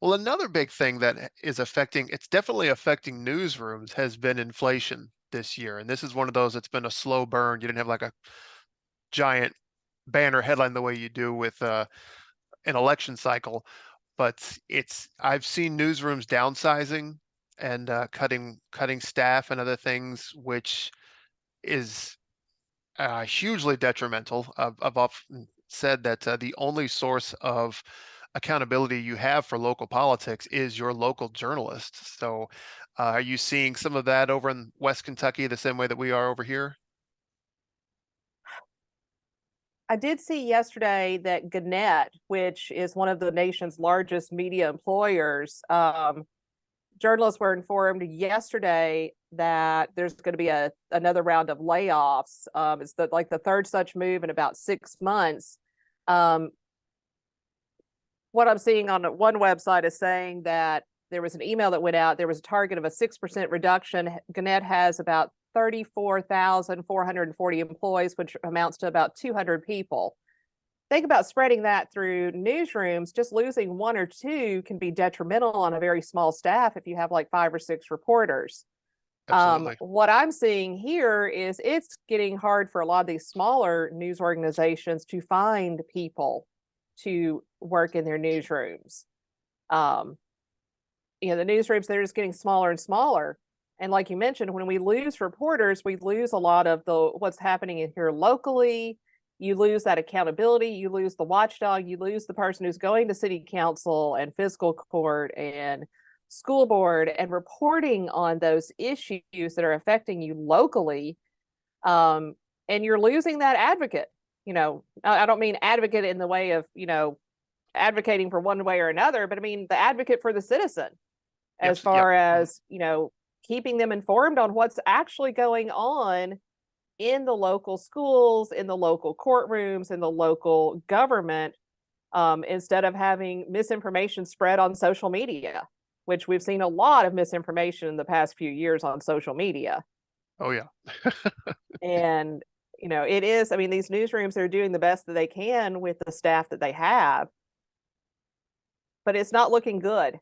Well, another big thing that is affecting, it's definitely affecting newsrooms, has been inflation this year. And this is one of those that's been a slow burn. You didn't have like a giant banner headline the way you do with an election cycle, but I've seen newsrooms downsizing and cutting staff and other things, which is hugely detrimental. I've often said that the only source of accountability you have for local politics is your local journalists. So, are you seeing some of that over in West Kentucky the same way that we are over here? I did see yesterday that Gannett, which is one of the nation's largest media employers, journalists were informed yesterday that there's going to be another round of layoffs. It's the third such move in about 6 months. Um, what I'm seeing on one website is saying that there was an email that went out. There was a target of a 6% reduction. Gannett has about 34,440 employees, which amounts to about 200 people. Think about spreading that through newsrooms. Just losing one or two can be detrimental on a very small staff if you have like 5 or 6 reporters. Absolutely. What I'm seeing here is it's getting hard for a lot of these smaller news organizations to find people to work in their newsrooms. Um, the newsrooms, they're just getting smaller and smaller. And like you mentioned, when we lose reporters, we lose a lot of what's happening in here locally. You lose that accountability, you lose the watchdog, you lose the person who's going to city council and fiscal court and school board and reporting on those issues that are affecting you locally. And you're losing that advocate. I don't mean advocate in the way of, advocating for one way or another, but I mean the advocate for the citizen, Yep. as Yep. far Mhm. as, keeping them informed on what's actually going on in the local schools, in the local courtrooms, in the local government, instead of having misinformation spread on social media, which we've seen a lot of misinformation in the past few years on social media. Oh yeah. And, it is, I mean, these newsrooms are doing the best that they can with the staff that they have, but it's not looking good.